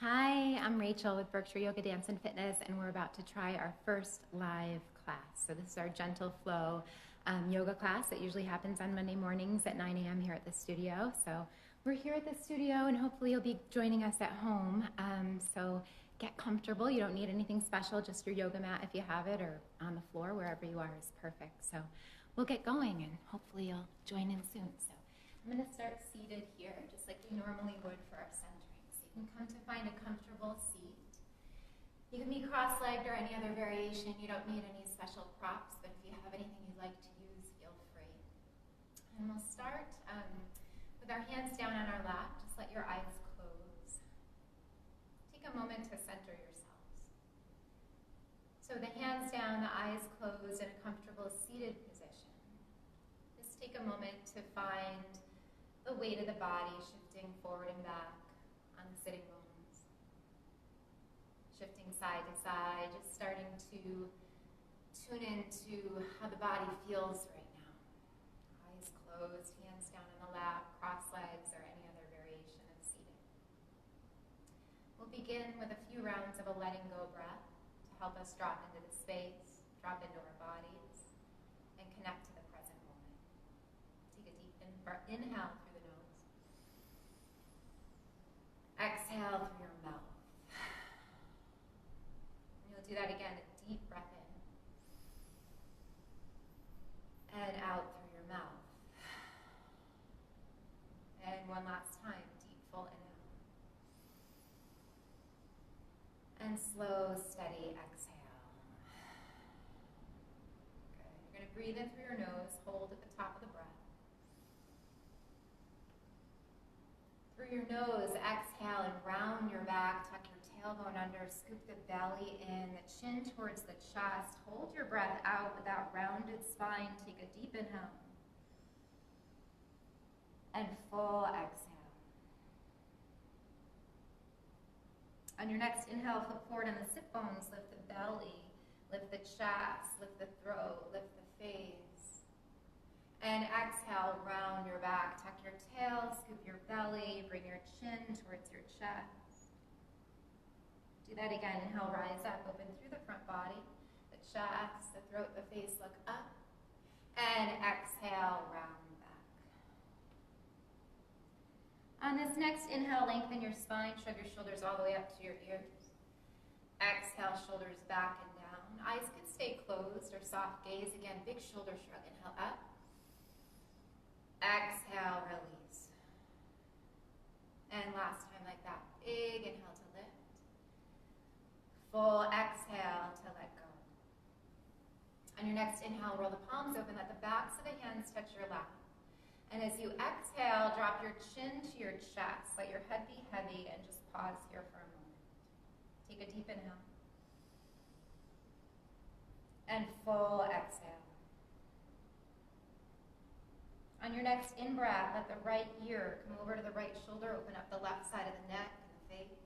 Hi, I'm Rachel with Berkshire Yoga Dance and Fitness, and we're about to try our first live class. So this is our gentle flow yoga class that usually happens on Monday mornings at 9 a.m. here at the studio. So we're here at the studio, and hopefully you'll be joining us at home. So get comfortable. You don't need anything special, just your yoga mat if you have it, or on the floor, wherever you are is perfect. So we'll get going, and hopefully you'll join in soon. So I'm going to start seated here, just like we normally would for our centering. You can come to find a comfortable seat. You can be cross-legged or any other variation. You don't need any special props, but if you have anything you'd like to use, feel free. And we'll start with our hands down on our lap. Just let your eyes close. Take a moment to center yourselves. So the hands down, the eyes closed in a comfortable seated position. Just take a moment to find the weight of the body shifting forward and back on the sitting bones. Shifting side to side, just starting to tune into how the body feels right now. Eyes closed, hands down on the lap, cross legs, or any other variation of seating. We'll begin with a few rounds of a letting go breath to help us drop into the space, drop into our bodies, and connect to the present moment. Take a deep inhale through the nose. Exhale through your mouth. And you'll do that again, a deep breath in. And out through your mouth. And one last time, deep full inhale. And slow, steady exhale. Good. You're going to breathe in through your nose, hold at the top of the breath. Through your nose, exhale and round your back, tuck your tailbone under, scoop the belly in, the chin towards the chest. Hold your breath out with that rounded spine. Take a deep inhale. And full exhale. On your next inhale, flip forward on the sit bones, lift the belly, lift the chest, lift the throat, lift the face. And exhale, round your back, tuck your tail, scoop your belly, bring your chin towards your chest. Do that again. Inhale, rise up, open through the front body, the chest, the throat, the face, look up. And exhale, round back. On this next inhale, lengthen your spine, shrug your shoulders all the way up to your ears. Exhale, shoulders back and down. Eyes could stay closed or soft gaze. Again, big shoulder shrug. Inhale up. Exhale, release. And last time like that. Big inhale to lift. Full exhale to let go. On your next inhale, roll the palms open. Let the backs of the hands touch your lap. And as you exhale, drop your chin to your chest. Let your head be heavy and just pause here for a moment. Take a deep inhale. And full exhale. On your next in-breath, let the right ear come over to the right shoulder, open up the left side of the neck and the face.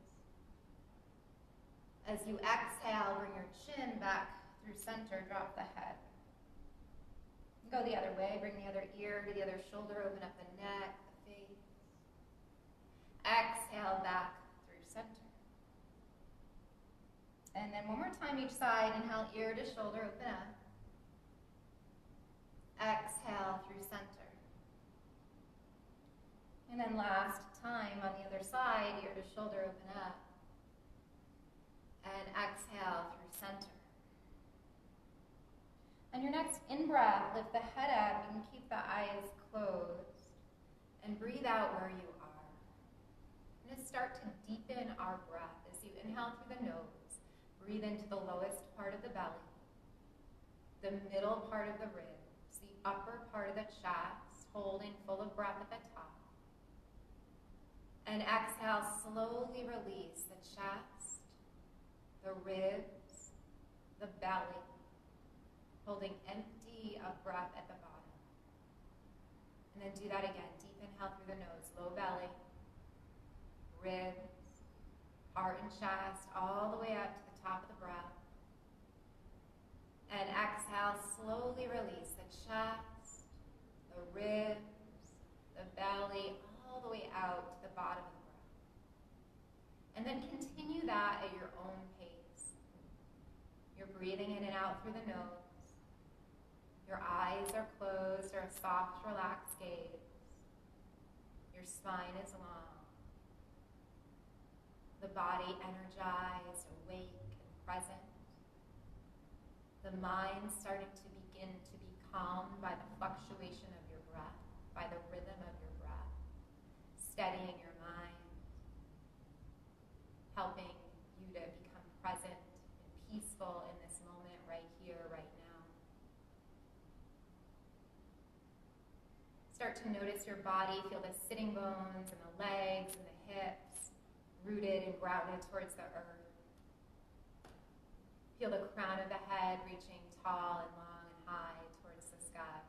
As you exhale, bring your chin back through center, drop the head. Go the other way, bring the other ear to the other shoulder, open up the neck, the face. Exhale back through center. And then one more time each side, inhale, ear to shoulder, open up. Exhale through center. And then last time on the other side, ear to shoulder, open up. And exhale through center. On your next in-breath, lift the head up. You can keep the eyes closed. And breathe out where you are. We're going to start to deepen our breath as you inhale through the nose. Breathe into the lowest part of the belly. The middle part of the ribs. The upper part of the chest. Holding full of breath at the top. And exhale, slowly release the chest, the ribs, the belly, holding empty of breath at the bottom. And then do that again. Deep inhale through the nose, low belly, ribs, heart and chest, all the way up to the top of the breath. And exhale, slowly release the chest, the ribs, the belly, all the way out to the bottom of the breath. And then continue that at your own pace. You're breathing in and out through the nose. Your eyes are closed or a soft, relaxed gaze. Your spine is long. The body energized, awake, and present. The mind starting to begin to be calmed by the fluctuation of your breath, by the rhythm of your breath, steadying your mind, helping you to become present and peaceful in this moment right here, right now. Start to notice your body, feel the sitting bones and the legs and the hips rooted and grounded towards the earth. Feel the crown of the head reaching tall and long and high towards the sky.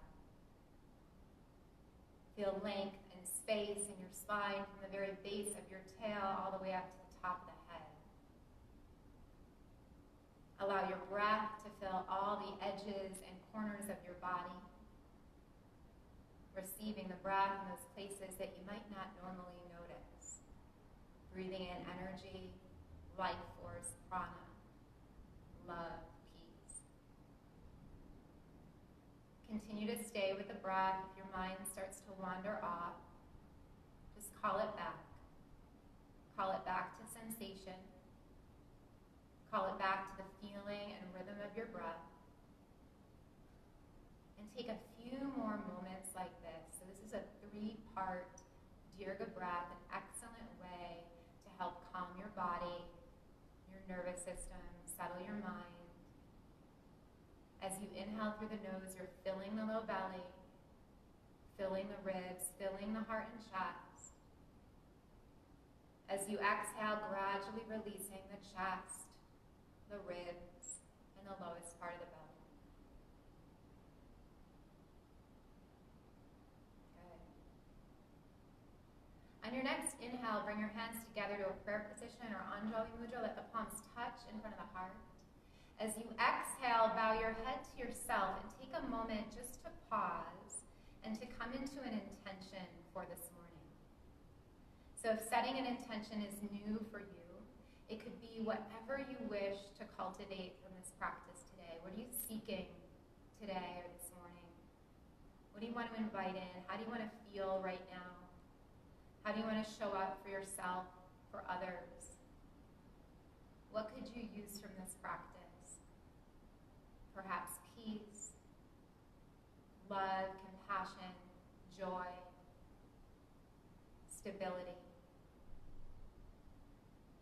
Feel length and space in your spine from the very base of your tail all the way up to the top of the head. Allow your breath to fill all the edges and corners of your body, receiving the breath in those places that you might not normally notice. Breathing in energy, life force, prana, love, peace. Continue to stay with the breath. If your mind starts to wander off, just call it back. Call it back to sensation. Call it back to the feeling and rhythm of your breath. And take a few more moments like this. So this is a 3-part Dirgha breath, an excellent way to help calm your body, your nervous system, settle your mind. As you inhale through the nose, you're filling the low belly, filling the ribs, filling the heart and chest. As you exhale, gradually releasing the chest, the ribs, and the lowest part of the belly. Good. On your next inhale, bring your hands together to a prayer position or Anjali Mudra. Let the palms touch in front of the heart. As you exhale, bow your head to yourself and take a moment just to pause and to come into an intention for this morning. So if setting an intention is new for you, it could be whatever you wish to cultivate from this practice today. What are you seeking today or this morning? What do you want to invite in? How do you want to feel right now? How do you want to show up for yourself, for others? What could you use from this practice? Perhaps peace, love, compassion, joy, stability.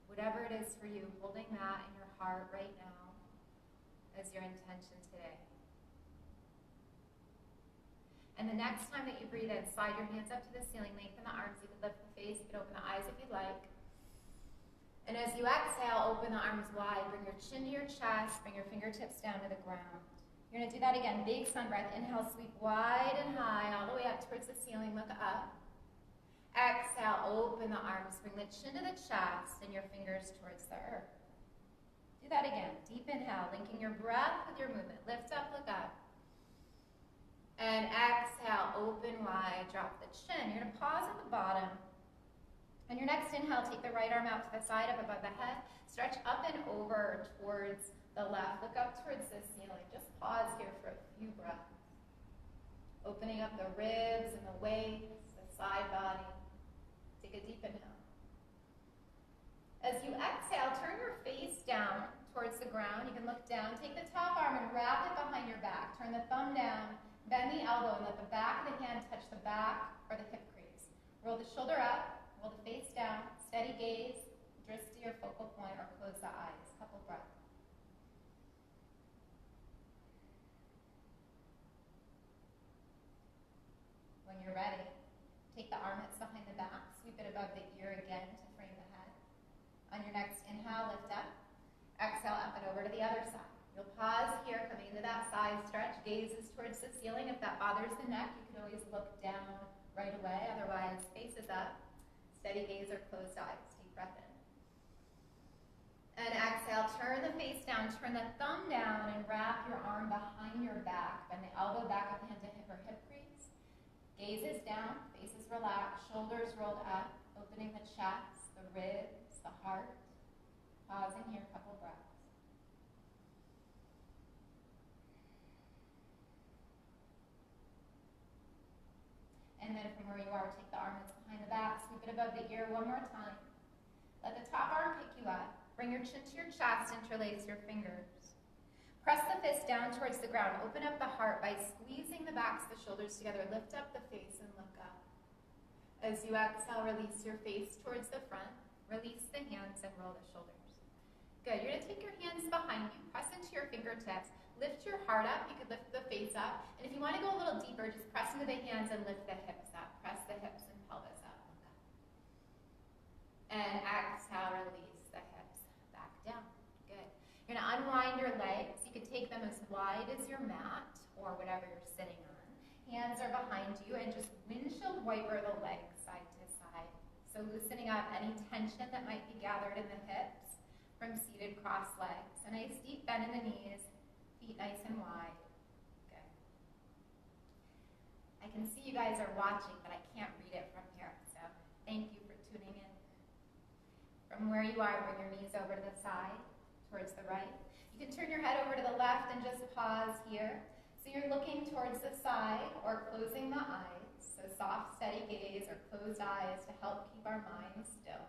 Whatever it is for you, holding that in your heart right now as your intention today. And the next time that you breathe in, slide your hands up to the ceiling, lengthen the arms. You can lift the face, you can open the eyes if you'd like. And as you exhale, open the arms wide. Bring your chin to your chest. Bring your fingertips down to the ground. You're going to do that again. Big sun breath. Inhale, sweep wide and high, all the way up towards the ceiling. Look up. Exhale, open the arms. Bring the chin to the chest and your fingers towards the earth. Do that again. Deep inhale, linking your breath with your movement. Lift up, look up. And exhale, open wide, drop the chin. You're going to pause at the bottom. On your next inhale, take the right arm out to the side, up above the head. Stretch up and over towards the left. Look up towards the ceiling. Just pause here for a few breaths. Opening up the ribs and the waist, the side body. Take a deep inhale. As you exhale, turn your face down towards the ground. You can look down. Take the top arm and wrap it behind your back. Turn the thumb down. Bend the elbow and let the back of the hand touch the back or the hip crease. Roll the shoulder up. Roll the face down, steady gaze, drift to your focal point or close the eyes. Couple breaths. When you're ready, take the arm that's behind the back, sweep it above the ear again to frame the head. On your next inhale, lift up. Exhale, up and over to the other side. You'll pause here, coming into that side stretch. Gazes towards the ceiling. If that bothers the neck, you can always look down right away. Otherwise, face is up. Steady gaze or closed eyes. Deep breath in. And exhale, turn the face down, turn the thumb down, and wrap your arm behind your back. Bend the elbow back up, hand to hip or hip crease. Gaze is down, face is relaxed, shoulders rolled up, opening the chest, the ribs, the heart. above the ear one more time. Let the top arm pick you up. Bring your chin to your chest, interlace your fingers. Press the fist down towards the ground. Open up the heart by squeezing the backs of the shoulders together. Lift up the face and look up. As you exhale, release your face towards the front. Release the hands and roll the shoulders. Good. You're going to take your hands behind you. Press into your fingertips. Lift your heart up. You could lift the face up. And if you want to go a little deeper, just press into the hands and lift the hips up. Press the hips and pelvis up. Look up. And exhale, release the hips back down. Good. You're going to unwind your legs. You can take them as wide as your mat or whatever you're sitting on. Hands are behind you, and just windshield wiper the legs side to side. So loosening up any tension that might be gathered in the hips from seated crossed legs. A nice deep bend in the knees, feet nice and wide. Good. I can see you guys are watching, but I can't read it from here, so thank you for tuning in. From where you are, bring your knees over to the side, towards the right. You can turn your head over to the left and just pause here. So you're looking towards the side or closing the eyes. So soft, steady gaze or closed eyes to help keep our minds still.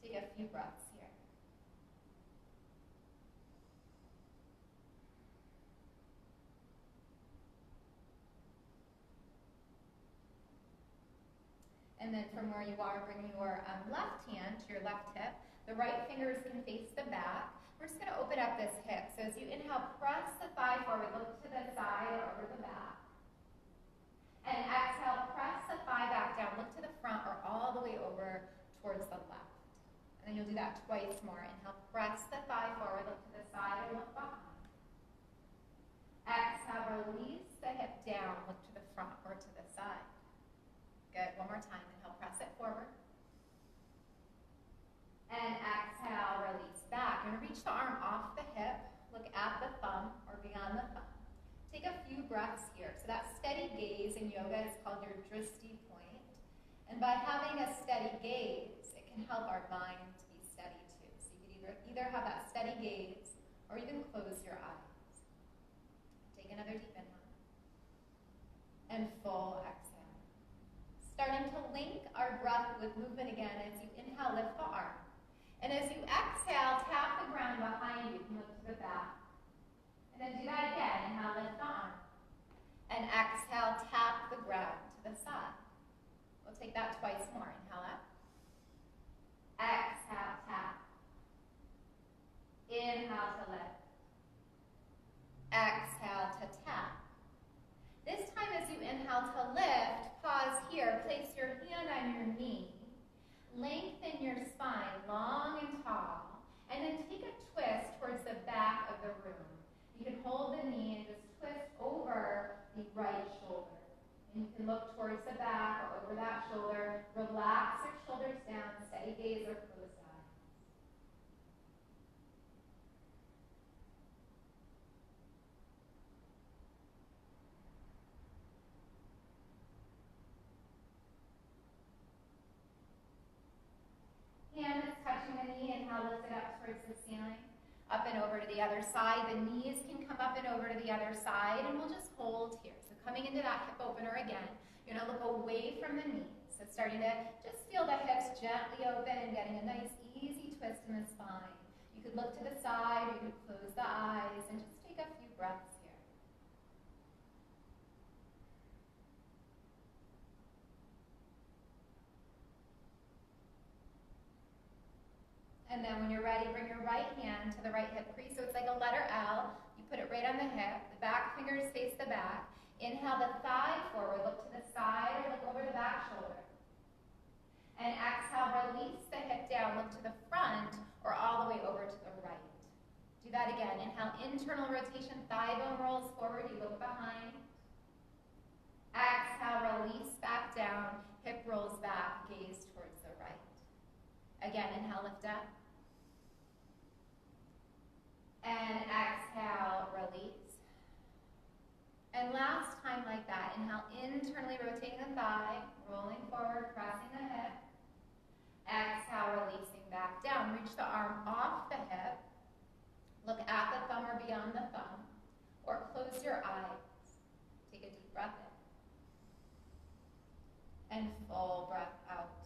Take a few breaths here. And then from where you are, bring your left hand to your left hip. The right fingers can face the back. We're just going to open up this hip. So as you inhale, press the thigh forward, look to the side or over the back. And exhale, press the thigh back down, look to the front or all the way over towards the left. And then you'll do that twice more. Inhale, press the thigh forward, look to the side or look behind. Exhale, release the hip down, look to the front or to the side. Good, one more time. Inhale, press it forward. And exhale, release back. You're going to reach the arm off the hip, look at the thumb or beyond the thumb. Take a few breaths here. So that steady gaze in yoga is called your drishti point. And by having a steady gaze, it can help our mind to be steady too. So you can either have that steady gaze or you can close your eyes. Take another deep inhale. And full exhale. Starting to link our breath with movement again. As you inhale, lift the arm. And as you exhale, tap the ground behind you. You can look to the back. And then do that again. Inhale, lift the arm. And exhale, tap the ground to the side. We'll take that twice more. Inhale up. Exhale, tap. Inhale to lift. Exhale to tap. This time as you inhale to lift, pause here. Place your hand on your knee. Lengthen your spine long and tall, and then take a twist towards the back of the room. You can hold the knee and just twist over the right shoulder. And you can look towards the back or over that shoulder. Relax your shoulders down, steady gaze or closed eyes. Hand is touching the knee, inhale, lift it up towards the ceiling. Up and over to the other side. The knees can come up and over to the other side, and we'll just hold here. So coming into that hip opener again, you're going to look away from the knees. So starting to just feel the hips gently open and getting a nice easy twist in the spine. You could look to the side, or you could close the eyes, and just take a few breaths here. And then when you're ready, bring your right hand to the right hip crease. So it's like a letter L. You put it right on the hip. The back fingers face the back. Inhale the thigh forward. Look to the side or look over the back shoulder. And exhale, release the hip down. Look to the front or all the way over to the right. Do that again. Inhale, internal rotation. Thigh bone rolls forward. You look behind. Exhale, release back down. Hip rolls back. Gaze towards the right. Again, inhale, lift up. And exhale, release. And last time like that, inhale, internally rotating the thigh, rolling forward, pressing the hip. Exhale, releasing back down. Reach the arm off the hip. Look at the thumb or beyond the thumb. Or close your eyes. Take a deep breath in. And full breath out.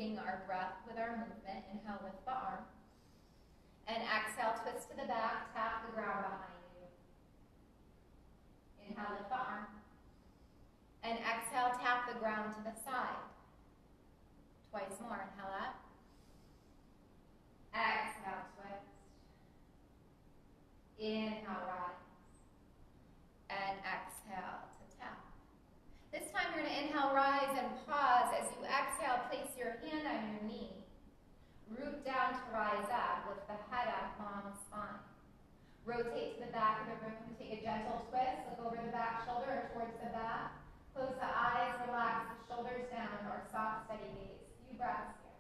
syncing our breath with our movement. Inhale, lift the arm. And exhale, twist to the back, tap the ground behind you. Inhale, lift the arm. And exhale, tap the ground to the side. Twice more. Inhale up. Exhale, twist. Inhale, rise. And exhale to tap. This time you're going to inhale, rise, and pause. As you exhale, place your hand on your knee. Root down to rise up. Lift the head up, long spine. Rotate to the back of the room. Take a gentle twist. Look over the back shoulder or towards the back. Close the eyes, relax the shoulders down, or soft, steady gaze. Few breaths here.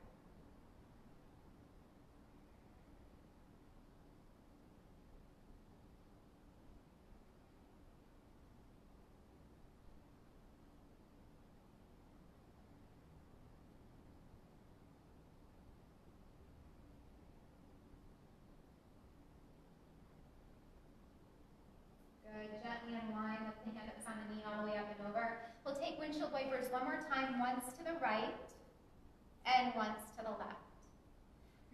Good. Gently unwind, lift the hand that's on the knee all the way up and over. We'll take windshield wipers one more time, once to the right and once to the left.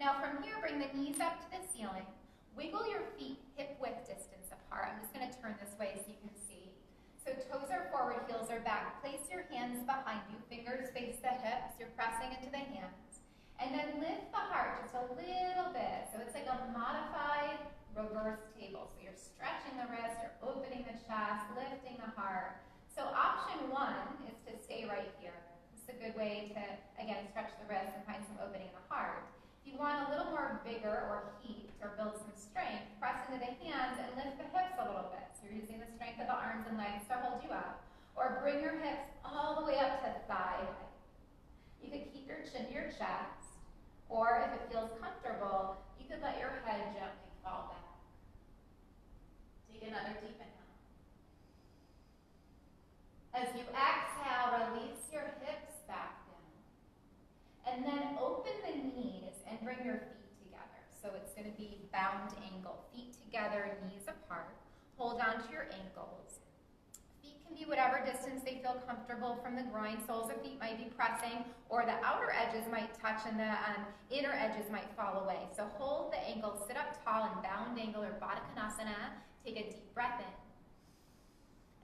Now from here, bring the knees up to the ceiling. Wiggle your feet hip width distance apart. I'm just going to turn this way so you can see. So toes are forward, heels are back. Place your hands behind you, fingers face the hips. You're pressing into the hands. And then lift the heart just a little bit. So it's like a modified reverse table. So you're stretching the wrist, you're opening the chest, lifting the heart. So option one is to stay right here. It's a good way to, again, stretch the wrist and find some opening in the heart. If you want a little more vigor or heat or build some strength, press into the hands and lift the hips a little bit. So you're using the strength of the arms and legs to hold you up. Or bring your hips all the way up to thigh height. You could keep your chin to your chest, or if it feels comfortable, you could let your head gently fall back. Take another deep inhale. As you exhale, release your hips back down. And then open the knees and bring your feet together. So it's going to be bound angle. Feet together, knees apart. Hold on to your ankles. Feet can be whatever distance they feel comfortable from the groin. Soles of feet might be pressing, or the outer edges might touch and the inner edges might fall away. So hold the ankles, sit up tall in bound angle or Baddha Konasana. Take a deep breath in.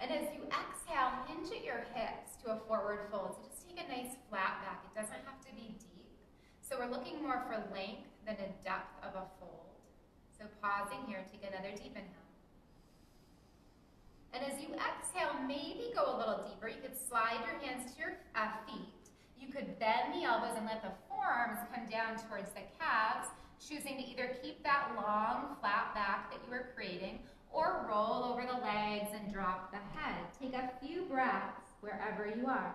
And as you exhale, hinge at your hips to a forward fold. So just take a nice flat back. It doesn't have to be deep. So we're looking more for length than a depth of a fold. So pausing here, take another deep inhale. And as you exhale, maybe go a little deeper. You could slide your hands to your feet. You could bend the elbows and let the forearms come down towards the calves, choosing to either keep that long, flat back that you were creating, or roll over the legs and drop the head. Take a few breaths wherever you are.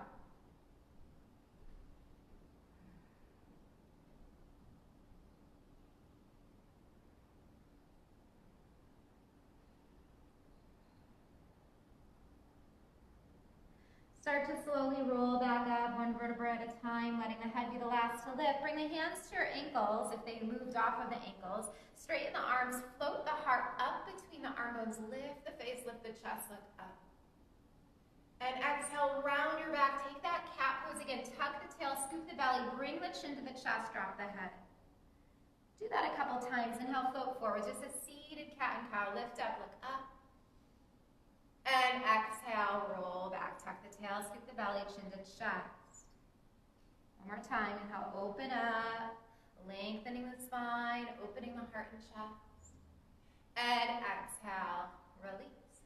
Start to slowly roll back up, one vertebra at a time, letting the head be the last to lift. Bring the hands to your ankles if they moved off of the ankles. Straighten the arms, float the heart up between the arm bones, lift the face, lift the chest, look up. And exhale, round your back, take that cat pose again, tuck the tail, scoop the belly, bring the chin to the chest, drop the head. Do that a couple times. Inhale, float forward, just a seated cat and cow, lift up, look up. And exhale, roll back, tuck the tail, scoop the belly, chin to chest. One more time, inhale, open up, lengthening the spine, opening the heart and chest. And exhale, release.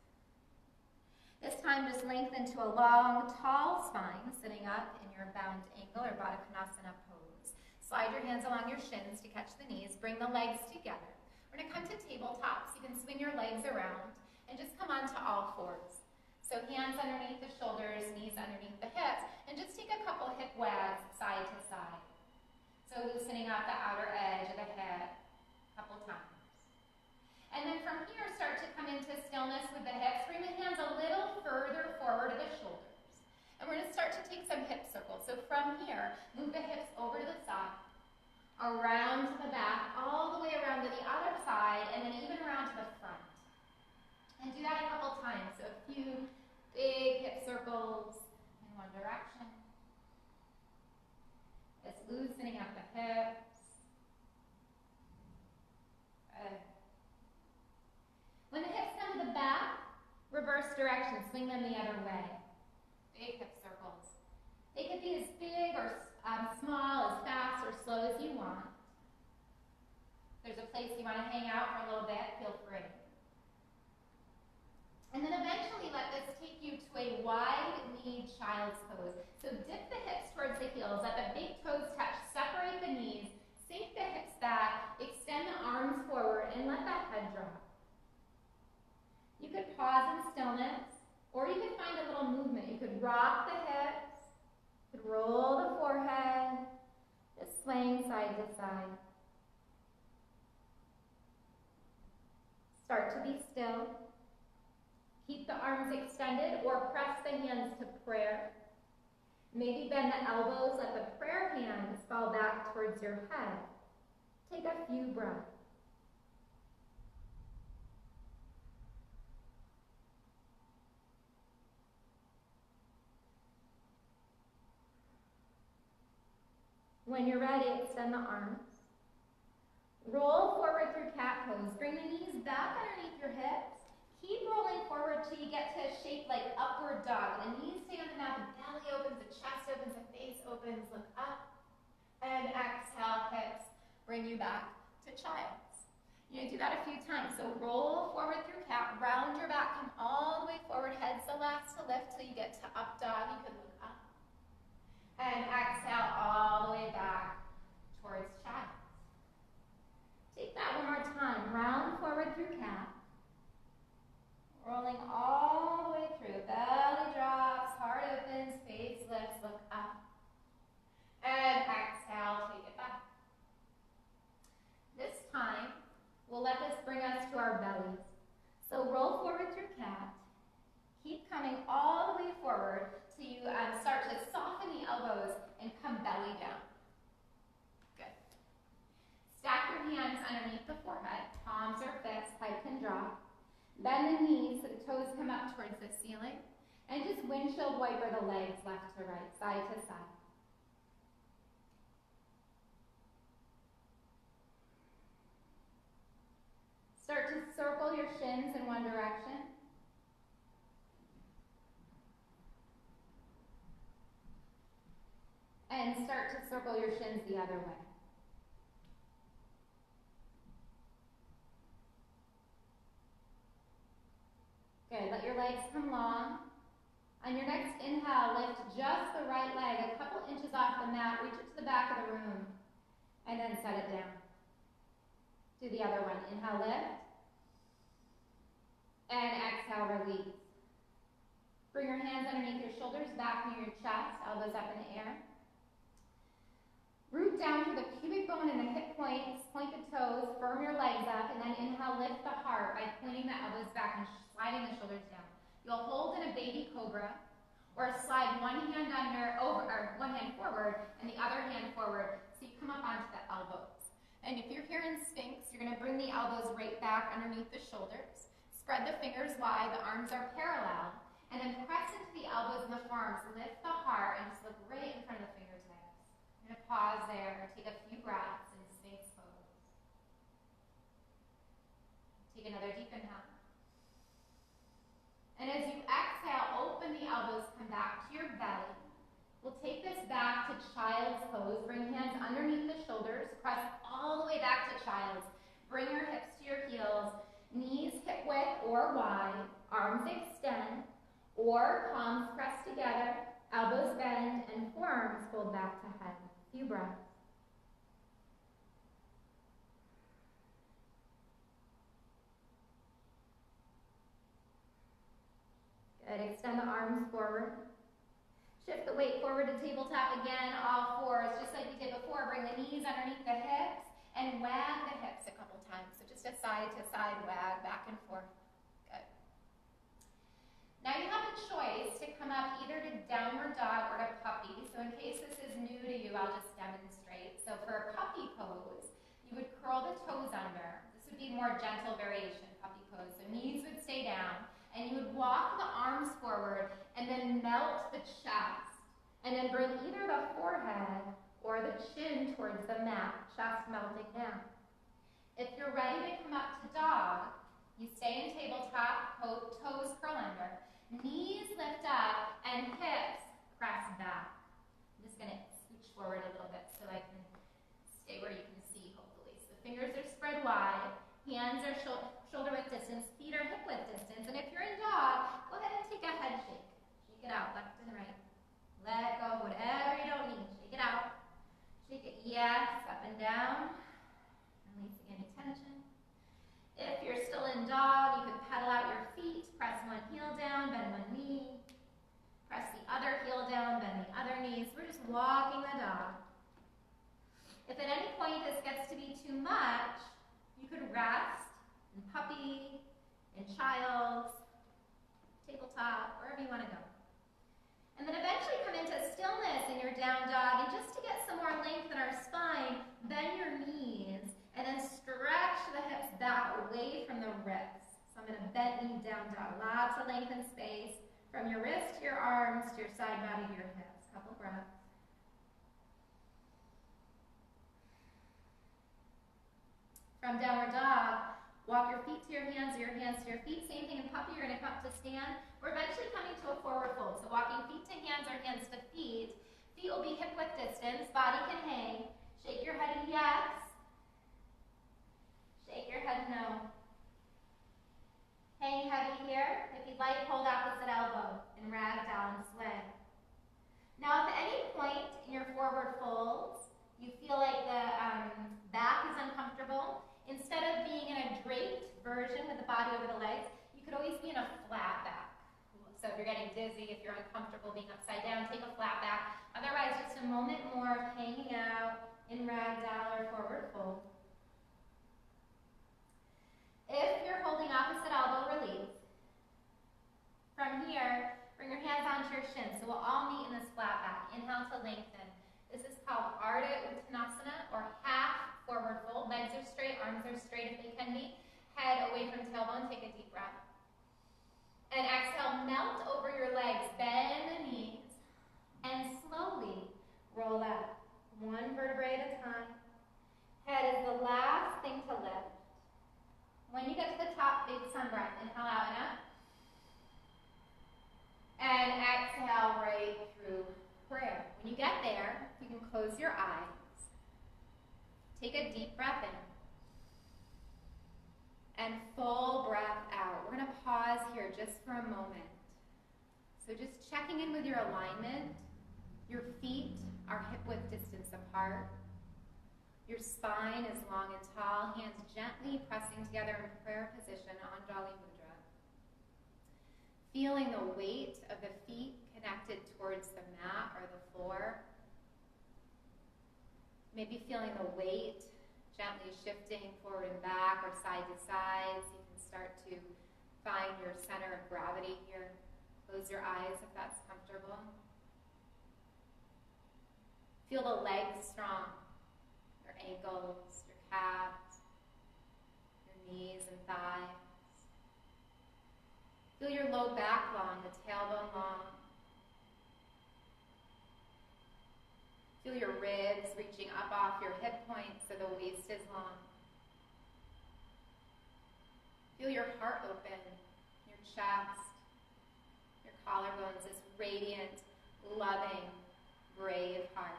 This time, just lengthen to a long, tall spine, sitting up in your bound angle or Baddha Konasana pose. Slide your hands along your shins to catch the knees, bring the legs together. We're gonna come to tabletop, so you can swing your legs around and just come onto all fours. So hands underneath the shoulders, knees underneath the hips, and just take a couple hip wags side to side. So loosening out the outer edge of the head a couple times. And then from here, start to come into stillness with the hips. Bring the hands a little further forward to the shoulders. And we're gonna start to take some hip circles. So from here, move the hips over to the side, around to the back, all the way around to the other side, and then even around to the front. And do that a couple times. So a few big hip circles in one direction. Just loosen swing them the other way. Big hip circles. They could be as big or small, as fast or slow as you want. If there's a place you want to hang out for a little bit, feel free. And then eventually let this take you to a wide-kneed child's pose. So dip the hips towards the heels, let the big toes touch, separate the knees, sink the hips back, extend the arms forward, and let that head drop. You could pause in stillness, or you could find a little movement. You could rock the hips, you could roll the forehead, just swaying side to side. Start to be still. Keep the arms extended or press the hands to prayer. Maybe bend the elbows, let the prayer hands fall back towards your head. Take a few breaths. When you're ready, extend the arms. Roll forward through cat pose. Bring the knees back underneath your hips. Keep rolling forward till you get to a shape like upward dog. The knees stay on the mat, the belly opens, the chest opens, the face opens. Look up. And exhale, hips. Bring you back to child's. You're going to do that a few times. So roll forward through cat, round your back, come all the way forward. Head's the last to lift till you get to up dog. You can look up. And exhale all the way back towards child's. Take that one more time. Round forward through cat. Rolling all the way through. Belly drops, heart opens, face lifts, look up. And exhale, take it back. This time, we'll let this bring us to our bellies. So roll forward through cat. Keep coming all the way forward till you start to soften the elbows and come belly down. Good. Stack your hands underneath the forehead. Palms or fists, head can drop. Bend the knees so the toes come up towards the ceiling. And just windshield wiper the legs left to right, side to side. Start to circle your shins in one direction. And start to circle your shins the other way. Good, let your legs come long. On your next inhale, lift just the right leg a couple inches off the mat, reach it to the back of the room, and then set it down. Do the other one. Inhale, lift. And exhale, release. Bring your hands underneath your shoulders, back near your chest, elbows up in the air. Root down through the pubic bone and the hip points, point the toes, firm your legs up, and then inhale, lift the heart by pointing the elbows back and sliding the shoulders down. You'll hold in a baby cobra, or slide one hand one hand forward and the other hand forward, so you come up onto the elbows. And if you're here in Sphinx, you're going to bring the elbows right back underneath the shoulders. Spread the fingers wide, the arms are parallel, and then press into the elbows and the forearms. Lift the heart and just look right in front of the fingertips. I'm going to pause there, take a few breaths in Sphinx pose. Take another deep inhale. And as you exhale, open the elbows, come back to your belly. We'll take this back to child's pose. Bring hands underneath the shoulders. Press all the way back to child's. Bring your hips to your heels. Knees hip width or wide. Arms extend. Or palms press together. Elbows bend and forearms fold back to head. A few breaths. Good. Extend the arms forward. Shift the weight forward to tabletop again, all fours, just like we did before. Bring the knees underneath the hips and wag the hips a couple times. So just a side-to-side wag, back and forth. Good. Now you have a choice to come up either to downward dog or to puppy. So in case this is new to you, I'll just demonstrate. So for a puppy pose, you would curl the toes under. This would be more gentle variation, puppy pose. So knees would stay down. And you would walk the arms forward and then melt the chest. And then bring either the forehead or the chin towards the mat, chest melting down. If you're ready to come up to dog, you stay in tabletop, toes curl under. Knees lift up and hips press back. I'm just going to scooch forward a little bit so I can stay where you can see, hopefully. So the fingers are spread wide, hands are shoulder width distance, feet are hip width distance. And if you're in dog, go ahead and take a head shake. Shake it out, left and right. Let go of whatever you don't need. Shake it out. Shake it, yes, up and down. Releasing any tension. If you're still in dog, you could pedal out your feet, press one heel down, bend one knee. Press the other heel down, bend the other knees. We're just walking the dog. If at any point this gets to be too much, you could rest in puppy, in child's, tabletop, wherever you want to go. And then eventually come into stillness in your down dog, and just to get some more length in our spine, bend your knees, and then stretch the hips back away from the wrists. So I'm going to bend knee down dog. Lots of length and space from your wrist to your arms to your side body to your hips. Couple breaths. From downward dog, walk your feet to your hands or your hands to your feet. Same thing in puppy, you're going to come up to stand. We're eventually coming to a forward fold. So walking feet to hands or hands to feet. Feet will be hip width distance. Body can hang. Shake your head yes. Shake your head no. Hang heavy here. If you'd like, hold opposite elbow and ragdoll and sway. Now if at any point in your forward folds, you feel like the back is uncomfortable, instead of being in a draped version with the body over the legs, you could always be in a flat back. So if you're getting dizzy, if you're uncomfortable being upside down, take a flat back. Otherwise, just a moment more of hanging out in ragdoll or forward fold. If you're holding opposite elbow, release. From here, bring your hands onto your shins. So we'll all meet in this flat back. Inhale to lengthen. This is called Ardha Uttanasana, or half forward fold. Legs are straight, arms are straight if they can be. Head away from tailbone, take a deep breath. And exhale, melt over your legs, bend the knees, and slowly roll up. One vertebrae at a time. Head is the last thing to lift. When you get to the top, big sun breath. Inhale out and up. And exhale right through prayer. When you get there, you can close your eyes. Take a deep breath in. And full breath out. We're going to pause here just for a moment. So just checking in with your alignment. Your feet are hip width distance apart. Your spine is long and tall. Hands gently pressing together in prayer position, Anjali Mudra. Feeling the weight of the feet connected towards the mat or the floor. Maybe feeling the weight gently shifting forward and back or side to side, so you can start to find your center of gravity here. Close your eyes if that's comfortable. Feel the legs strong, your ankles, your calves, your knees and thighs. Feel your low back long, the tailbone long. Feel your ribs reaching up off your hip points so the waist is long. Feel your heart open, your chest, your collarbones, this radiant, loving, brave heart.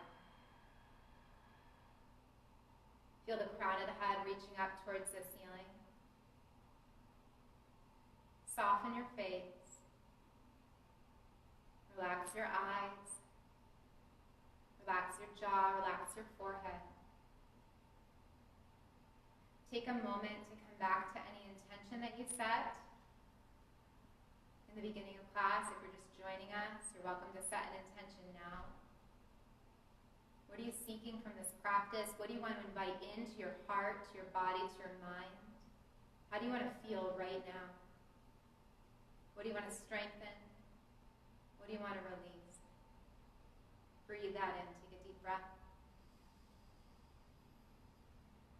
Feel the crown of the head reaching up towards the ceiling. Soften your face. Relax your eyes. Relax your jaw, relax your forehead. Take a moment to come back to any intention that you set in the beginning of class. If you're just joining us, you're welcome to set an intention now. What are you seeking from this practice? What do you want to invite into your heart, to your body, to your mind? How do you want to feel right now? What do you want to strengthen? What do you want to release? Breathe that in. Take a deep breath.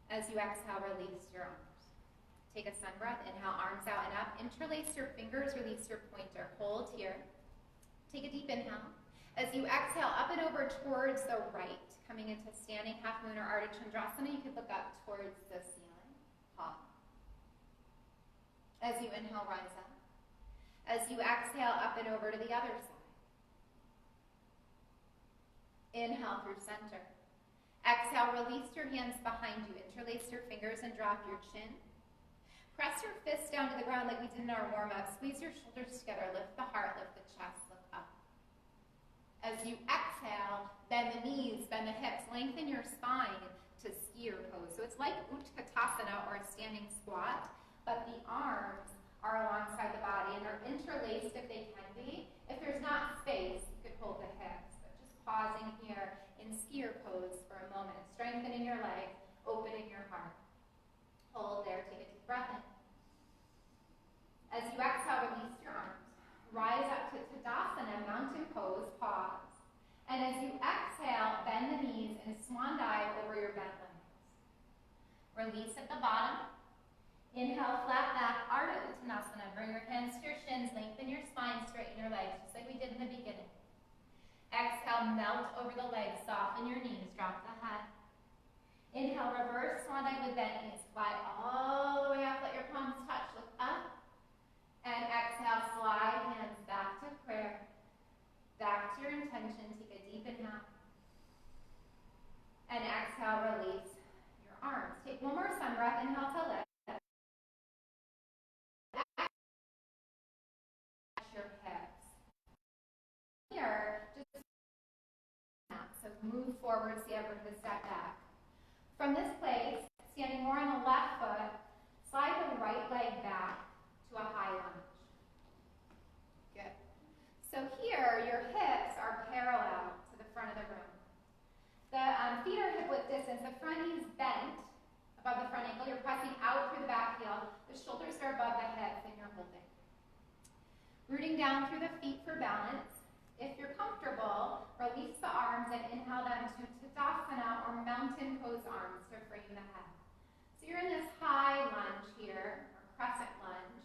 As you exhale, release your arms. Take a sun breath. Inhale, arms out and up. Interlace your fingers. Release your pointer. Hold here. Take a deep inhale. As you exhale, up and over towards the right. Coming into standing half moon or Ardha Chandrasana, you could look up towards the ceiling. Pause. As you inhale, rise up. As you exhale, up and over to the other side. Inhale through center. Exhale, release your hands behind you. Interlace your fingers and drop your chin. Press your fists down to the ground like we did in our warm-up. Squeeze your shoulders together. Lift the heart, lift the chest, look up. As you exhale, bend the knees, bend the hips, lengthen your spine to skier pose. So it's like Tadasana or a standing squat, but the arms are alongside the body and are interlaced if they can be. If there's not space, you could hold the hips. But just pausing here in skier pose for a moment, strengthening your legs, opening your heart. Hold there, take a deep breath in. As you exhale, release your arms. Rise up to Tadasana, mountain pose, pause. And as you exhale, bend the knees and swan dive over your bent legs. Release at the bottom. Inhale, flat back, Ardha Uttanasana. Bring your hands to your shins, lengthen your spine, straighten your legs, just like we did in the beginning. Exhale, melt over the legs, soften your knees, drop the head. Inhale, reverse swan dive with bent knees. Fly all the way up, let your palms touch, look up. And exhale, slide hands back to prayer. Back to your intention, take a deep inhale. And exhale, release your arms. Take one more sun breath, inhale to lift. Your hips. Here, just so move forward, see over to the step back. From this place, standing more on the left foot, slide the right leg back to a high lunge. Good. So here, your hips are parallel to the front of the room. The feet are hip width distance. The front knee is bent above the front ankle. You're pressing out through the back heel. The shoulders are above the hips, and you're holding. Rooting down through the feet for balance. If you're comfortable, release the arms and inhale them to Tadasana or mountain pose arms to frame the head. So you're in this high lunge here, or crescent lunge.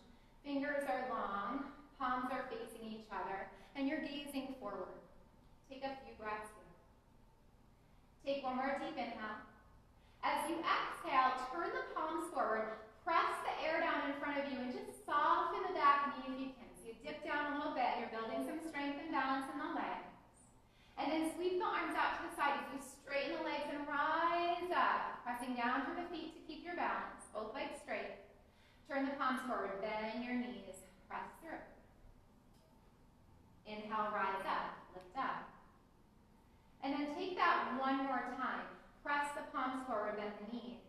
Fingers are long, palms are facing each other, and you're gazing forward. Take a few breaths here. Take one more deep inhale. As you exhale, turn the palms forward, press the air down in front of you, and just soften the back knee if you can. So you dip down a little bit, you're building some strength and balance in the legs. And then sweep the arms out to the side as you straighten the legs and rise up, pressing down through the feet to keep your balance, both legs straight. Turn the palms forward, bend your knees, press through. Inhale, rise up, lift up. And then take that one more time. Press the palms forward, bend the knees.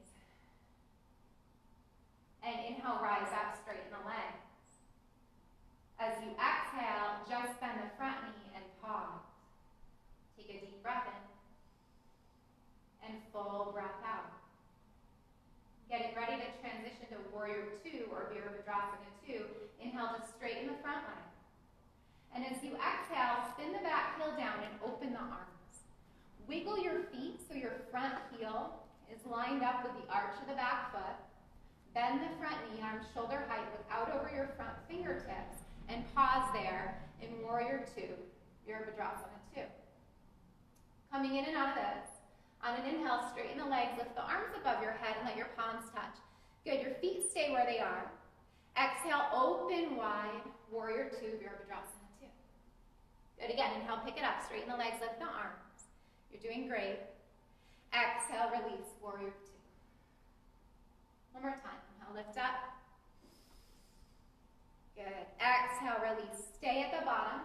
And inhale, rise up, straighten the legs. As you exhale, just bend the front knee and pause. Take a deep breath in. And full breath out. Getting ready to transition to Warrior 2 or Virabhadrasana 2. Inhale to straighten the front leg. And as you exhale, spin the back heel down and open the arms. Wiggle your feet so your front heel is lined up with the arch of the back foot. Bend the front knee, arms shoulder height, look out over your front fingertips, and pause there in Warrior 2, Virabhadrasana 2. Coming in and out of this. On an inhale, straighten the legs, lift the arms above your head, and let your palms touch. Good, your feet stay where they are. Exhale, open wide, Warrior 2, Virabhadrasana 2. Good, again, inhale, pick it up, straighten the legs, lift the arms. You're doing great. Exhale, release, Warrior 2. One more time, inhale, lift up. Good, exhale, release, stay at the bottom.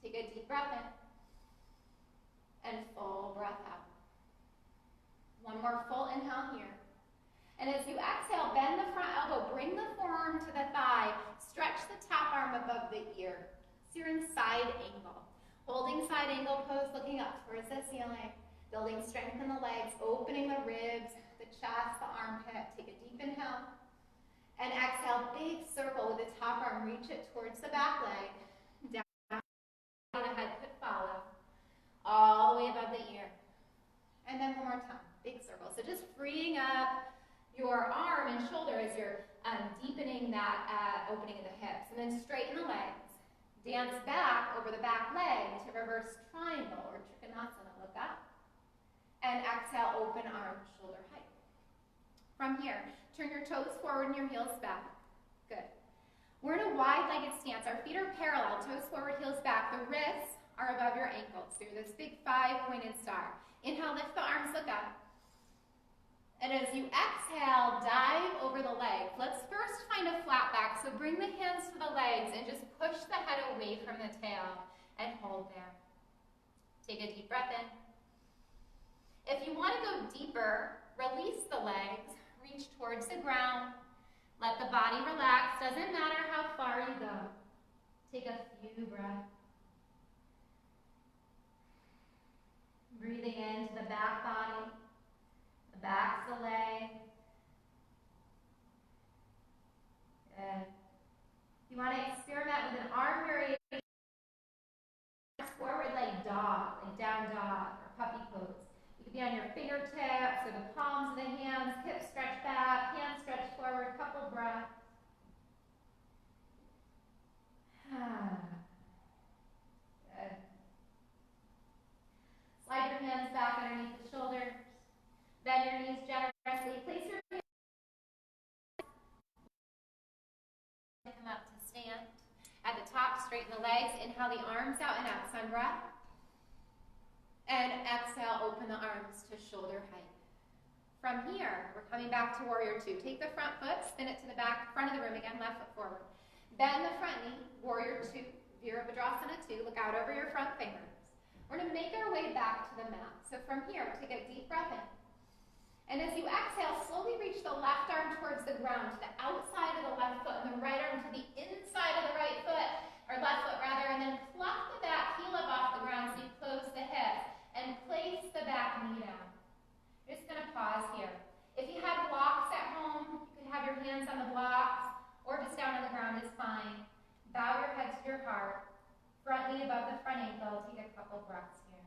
Take a deep breath in. And full breath out. One more full inhale here. And as you exhale, bend the front elbow, bring the forearm to the thigh, stretch the top arm above the ear. So you're in side angle. Holding side angle pose, looking up towards the ceiling, building strength in the legs, opening the ribs, the chest, the armpit. Take a deep inhale. And exhale, big circle with the top arm, reach it towards the back leg. Down, the head could follow. All the way above the ear. And then one more time, big circle. So just freeing up your arm and shoulder as you're deepening that opening in the hips. And then straighten the legs. Dance back over the back leg to reverse triangle or Trikonasana. Look up. And exhale, open arm, shoulder height. From here, turn your toes forward and your heels back. Good. We're in a wide-legged stance. Our feet are parallel, toes forward, heels back. The wrists are above your ankles. So you're this big five-pointed star. Inhale, lift the arms, look up. And as you exhale, dive over the legs. Let's first find a flat back. So bring the hands to the legs and just push the head away from the tail and hold there. Take a deep breath in. If you want to go deeper, release the legs, reach towards the ground. Let the body relax. Doesn't matter how far you go. Take a few breaths. Breathing into the back body, the backs of the legs. Good. You want to experiment with an arm variation. Forward like dog, like down dog, or puppy pose. You could be on your fingertips or the palms of the hands, hips stretch back, hands stretch forward, couple breaths. Good. Slide your hands back underneath the shoulders. Bend your knees generously. Place your hands. Come up to stand. At the top, straighten the legs. Inhale the arms out and out. Sun breath. And exhale, open the arms to shoulder height. From here, we're coming back to warrior two. Take the front foot, spin it to the back, front of the room again, left foot forward. Bend the front knee, warrior two, Virabhadrasana two. Look out over your front fingers. We're going to make our way back to the mat. So from here, take a deep breath in. And as you exhale, slowly reach the left arm towards the ground, to the outside of the left foot, and the right arm to the inside of the right foot, or left foot rather, and then pluck the back heel up off the ground so you close the hips, and place the back knee down. You're just going to pause here. If you have blocks at home, you can have your hands on the blocks, or just down on the ground is fine. Bow your head to your heart. Front knee above the front ankle. Take a couple breaths here.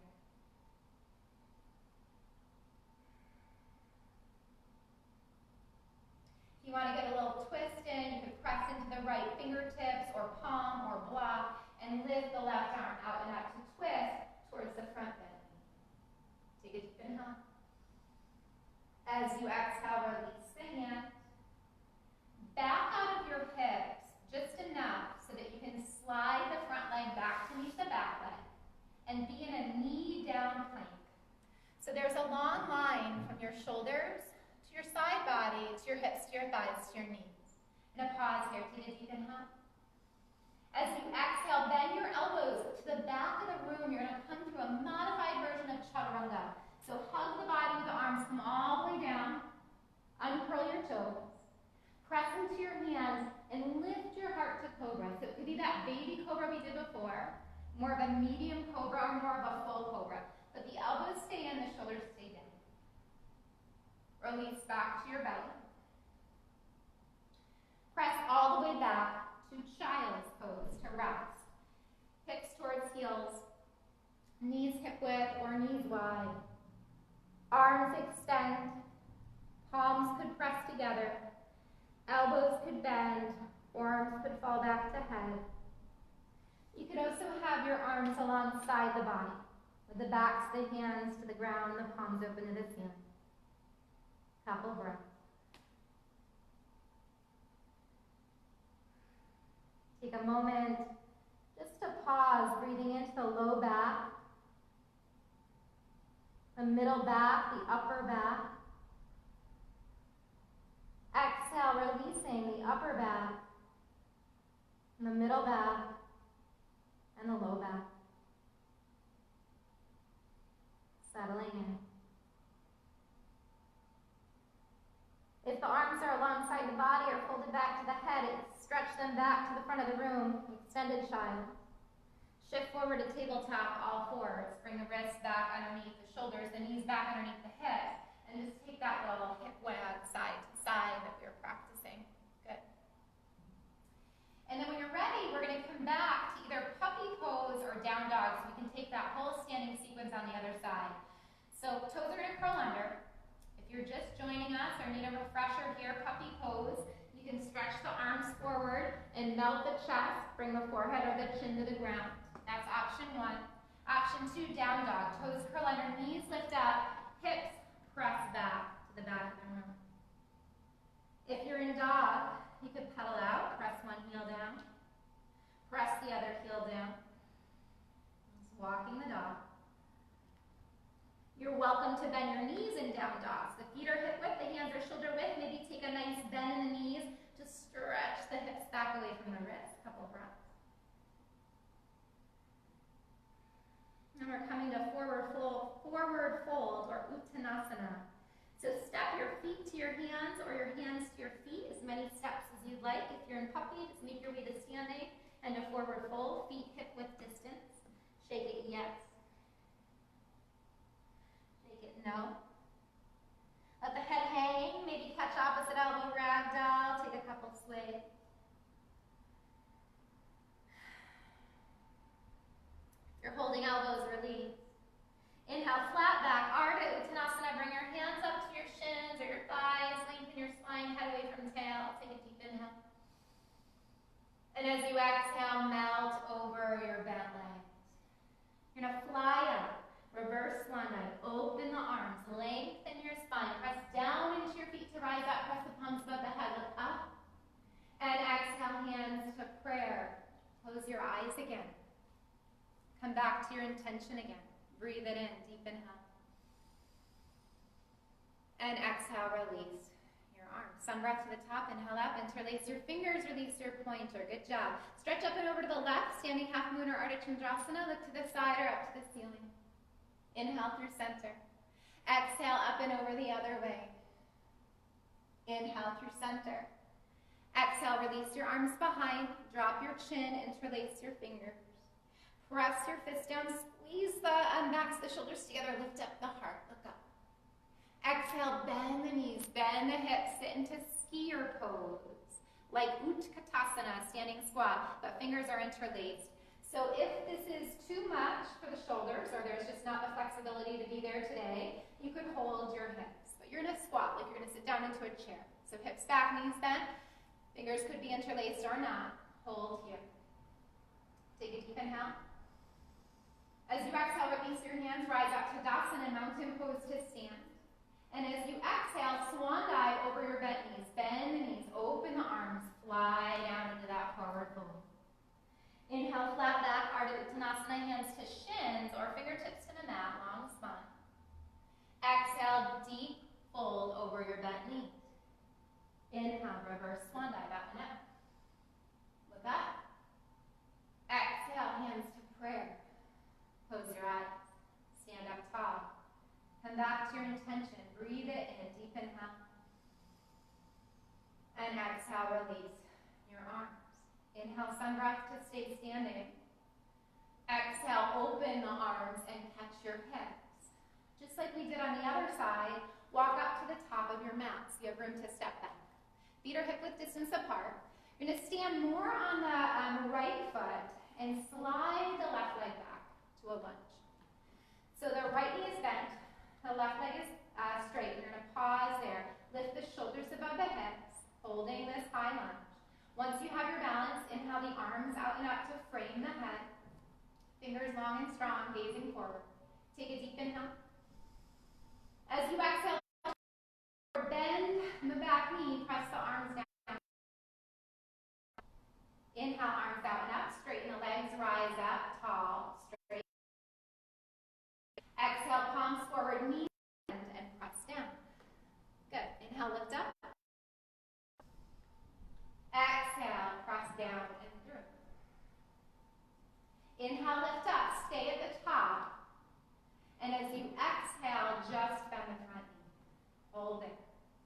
If you want to get a little twist in, you can press into the right fingertips or palm or block and lift the left arm out and up to twist towards the front bend. Take a deep inhale. As you exhale, release the hand. Back out of your hips just enough so that you can slide the front leg back to meet the back leg and be in a knee down plank. So there's a long line from your shoulders to your side body, to your hips, to your thighs, to your knees. And a pause here. Take a deep inhale. As you exhale, bend your elbows to the back of the room. You're going to come through a modified version of Chaturanga. So hug the body with the arms, come all the way down. Uncurl your toes. Press into your hands and lift your heart to cobra. So it could be that baby cobra we did before, more of a medium cobra or more of a full cobra. But the elbows stay in, the shoulders stay down. Release back to your belly. Press all the way back to child's pose, to rest. Hips towards heels, knees hip width or knees wide. Arms extend, palms could press together. Elbows could bend, or arms could fall back to head. You could also have your arms alongside the body, with the backs of the hands to the ground and the palms open to the ceiling. Couple breaths. Take a moment just to pause, breathing into the low back, the middle back, the upper back. Exhale, releasing the upper back, the middle back, and the low back. Settling in. If the arms are alongside the body or folded back to the head, stretch them back to the front of the room, extended child. Shift forward to tabletop, all fours. Bring the wrists back underneath the shoulders, the knees back underneath the hips, and just take that little hip wag side to side that we were practicing. Good. And then when you're ready, we're going to come back to either puppy pose or down dog, so we can take that whole standing sequence on the other side. So toes are going to curl under. If you're just joining us or need a refresher here, puppy pose, you can stretch the arms forward and melt the chest, bring the forehead or the chin to the ground. That's option one. Option two, down dog. Toes curl under, knees lift up, hips press back to the back of the room. If you're in dog, you could pedal out, press one heel down. bend your knees in down dogs. The feet are hip width, the hands are shoulder width. Maybe take a nice bend in the knees to stretch the hips back away from the wrists. Couple breaths. And we're coming to forward fold or Uttanasana. So step your feet to your hands or your hands to your feet, as many steps as you'd like. If you're in puppy, just make your way to standing and to forward fold, feet hip width distance. Shake it yes. Shake it no. Let the head hang, maybe catch opposite elbow ragdoll, take a couple sways. You're holding elbows, release. Inhale, flat back, Ardha Uttanasana. Bring your hands up to your shins or your thighs. Lengthen your spine, head away from tail. Take a deep inhale. And as you exhale, melt over your bent legs. You're going to fly up. Reverse swan dive. Open the arms. Lengthen your spine. Press down into your feet to rise up. Press the palms above the head. Look up. And exhale, hands to prayer. Close your eyes again. Come back to your intention again. Breathe it in, deep inhale. And exhale, release your arms. Sun breath to the top, inhale up, interlace your fingers, release your pointer. Good job. Stretch up and over to the left, standing half moon or Ardha Chandrasana. Look to the side or up to the ceiling. Inhale through center. Exhale, up and over the other way. Inhale through center. Exhale, release your arms behind. Drop your chin, interlace your fingers. Press your fist down, squeeze the backs of the shoulders together, lift up the heart, look up. Exhale, bend the knees, bend the hips, sit into skier pose, like Utkatasana, standing squat, but fingers are interlaced. So if this is too much for the shoulders, or there's just not the flexibility to be there today, you could hold your hips. But you're in a squat, like you're gonna sit down into a chair. So hips back, knees bent, fingers could be interlaced or not. Hold here. Take a deep inhale. As you exhale, release your hands, rise up to Tadasana, mountain pose to stand. And as you exhale, swan dive over your bent knees. Bend the knees, open the arms, fly down into that forward fold. Inhale, flat back, Ardha Uttanasana, hands to shins or fingertips to the mat, long spine. Exhale, deep fold over your bent knees. Inhale, reverse swan dive, up and out. Look up. Exhale, hands to prayer. Close your eyes. Stand up tall. Come back to your intention. Breathe it in. Deep inhale. And exhale, release your arms. Inhale, sun breath to stay standing. Exhale, open the arms and catch your hips. Just like we did on the other side, walk up to the top of your mat so you have room to step back. Feet are hip width distance apart. You're going to stand more on the right foot and slide the left leg back to a lunge. So the right knee is bent, the left leg is straight. You're going to pause there. Lift the shoulders above the hips, holding this high lunge. Once you have your balance, inhale the arms out and up to frame the head. Fingers long and strong, gazing forward. Take a deep inhale. As you exhale, bend the back knee, press the arms down. Inhale, arms out and up, straighten the legs, rise up, tall, straight. Exhale, palms forward, knees bend, and press down. Good. Inhale, lift up. Exhale, press down and through. Inhale, lift up, stay at the top. And as you exhale, just bend the front knee. Hold it.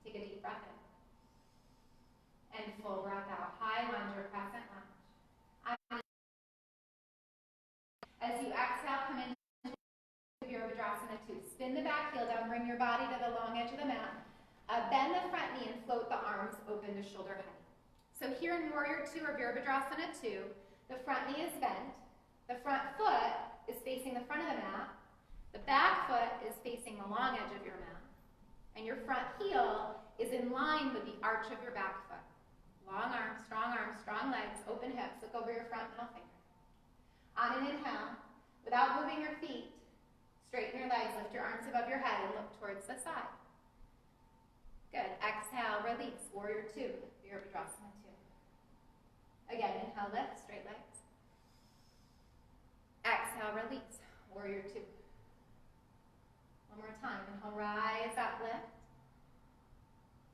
Take a deep breath in. And full breath out. High lunge or crescent lunge. As you exhale, come into Virabhadrasana 2. Spin the back heel down, bring your body to the long edge of the mat. Bend the front knee and float the arms open to shoulder height. So here in Warrior 2 or Virabhadrasana 2, the front knee is bent. The front foot is facing the front of the mat. The back foot is facing the long edge of your mat. And your front heel is in line with the arch of your back foot. Long arms, strong legs, open hips. Look over your front middle finger. On an inhale, without moving your feet, straighten your legs, lift your arms above your head, and look towards the side. Good. Exhale, release. Warrior 2, Virabhadrasana 2. Again, inhale, lift, straight legs. Exhale, release. Warrior 2. One more time. Inhale, rise up, lift.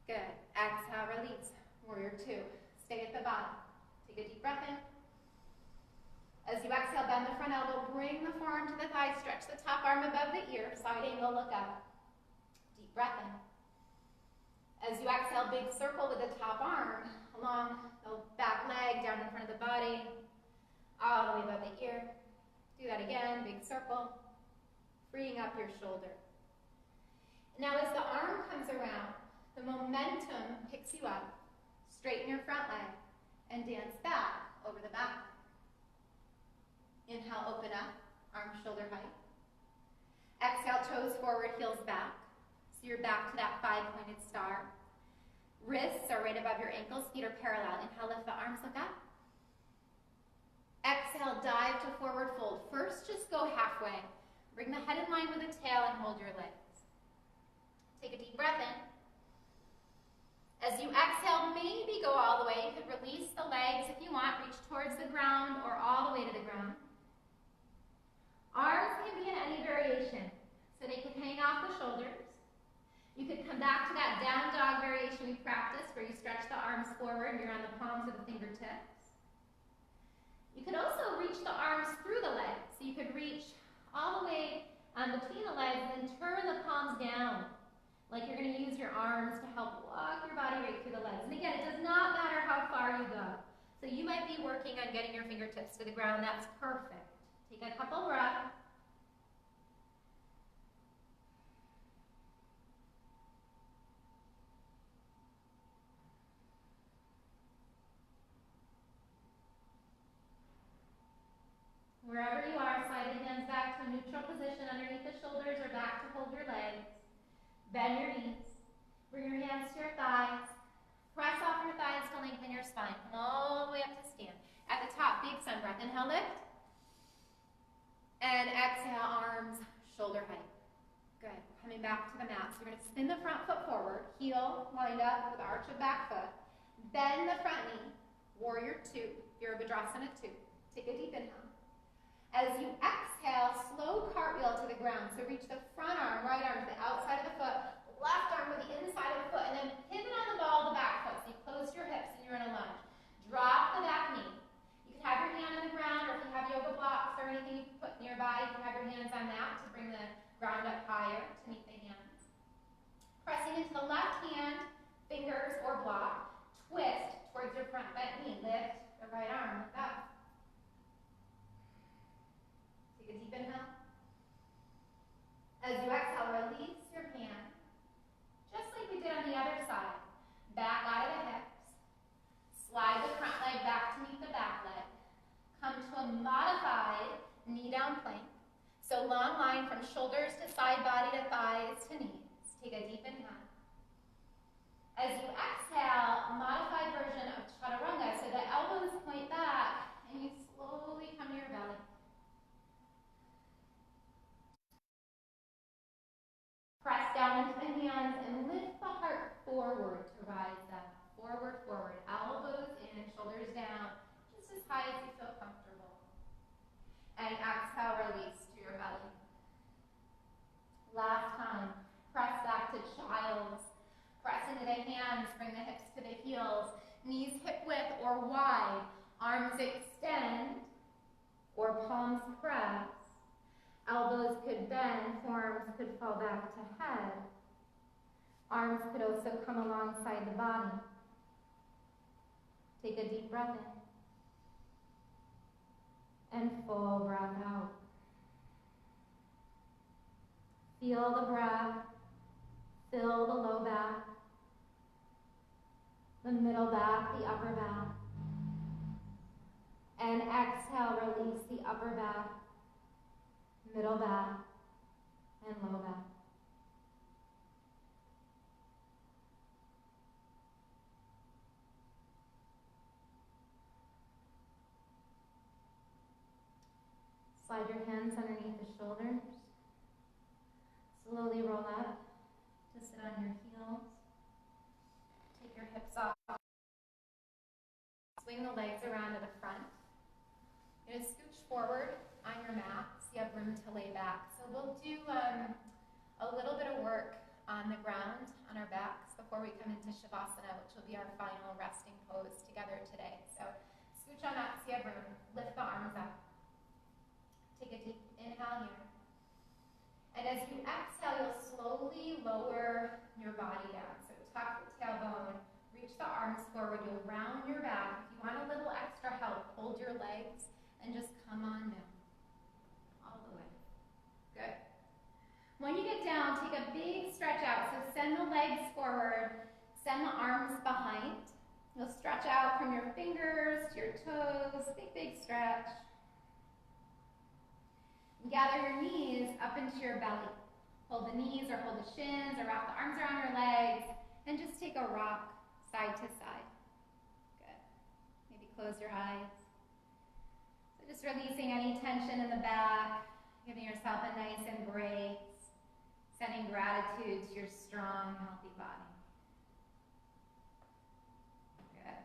Good. Exhale, release. Warrior two. Stay at the bottom. Take a deep breath in. As you exhale, bend the front elbow, bring the forearm to the thigh, stretch the top arm above the ear, side angle, look up. Deep breath in. As you exhale, big circle with the top arm along the back leg, down in front of the body, all the way above the ear. Do that again, big circle, freeing up your shoulder. Now as the arm comes around, the momentum picks you up. Straighten your front leg and dance back over the back leg. Inhale, open up, arms shoulder height. Exhale, toes forward, heels back. So you're back to that 5-pointed star. Wrists are right above your ankles, feet are parallel. Inhale, lift the arms, look up. Exhale, dive to forward fold. First, just go halfway. Bring the head in line with the tail and hold your legs. Take a deep breath in. As you exhale, maybe go all the way. You could release the legs if you want, reach towards the ground or all the way to the ground. Arms can be in any variation, so they can hang off the shoulders. You could come back to that down dog variation we practiced where you stretch the arms forward, you're on the palms of the fingertips. You could also reach the arms through the legs, so you could reach all the way between the legs and then turn the palms down, like you're going to use your arms to help walk your body right through the legs. And again, it does not matter how far you go. So you might be working on getting your fingertips to the ground. That's perfect. Take a couple breaths. Wherever you are, slide the hands back to a neutral position underneath the shoulders or back to hold your legs. Bend your knees. Bring your hands to your thighs. Press off your thighs to lengthen your spine. Come all the way up to stand. At the top, big sun breath. Inhale, lift. And exhale, arms shoulder height. Good. Coming back to the mat. So you're going to spin the front foot forward, heel lined up with arch of back foot. Bend the front knee. Warrior two. Virabhadrasana 2. Take a deep inhale. As you exhale, slow cartwheel to the ground. So reach the front arm, right arm to the outside of the foot, left arm with the inside of the foot, and then pivot on the ball of the back foot. So you close your hips and you're in a lunge. Drop the back knee. You can have your hand on the ground, or if you have yoga blocks or anything you can put nearby, you can have your hands on that to bring the ground up higher to meet the hands. Pressing into the left hand, fingers or block, twist towards your front bent knee. Lift the right arm, look up. Take a deep inhale. As you exhale, release your hand, just like we did on the other side. Back out of the hips. Slide the front leg back to meet the back leg. Come to a modified knee down plank. So long line from shoulders to side body to thighs to knees. Take a deep inhale. As you exhale, modified version of Chaturanga. So the elbows point back and you slowly come to your belly. Press down into the hands and lift the heart forward to rise up. Forward, forward. Elbows in, shoulders down, just as high as you feel comfortable. And exhale, release to your belly. Last time, press back to child's. Press into the hands, bring the hips to the heels. Knees hip width or wide. Arms extend or palms press. Elbows could bend, forearms could fall back to head. Arms could also come alongside the body. Take a deep breath in. And full breath out. Feel the breath. Fill the low back, the middle back, the upper back. And exhale, release the upper back, middle back, and low back. Slide your hands underneath the shoulders. Slowly roll up to sit on your heels. Take your hips off. Swing the legs around to the front. You're going to scooch forward on your mat so you have room to lay back. So we'll do a a little bit of work on the ground, on our backs, before we come into Shavasana, which will be our final resting pose together today. So scooch on up, see room, lift the arms up. Take a deep inhale here. And as you exhale, you'll slowly lower your body down. So tuck the tailbone, reach the arms forward, you'll round your back. If you want a little extra help, hold your legs and just come on down. All the way. Good. When you get down, take a big stretch out. So send the legs forward, send the arms behind. You'll stretch out from your fingers to your toes, big stretch. Gather your knees up into your belly. Hold the knees or hold the shins or wrap the arms around your legs and just take a rock side to side. Good. Maybe close your eyes. So just releasing any tension in the back, giving yourself a nice embrace, sending gratitude to your strong, healthy body. Good.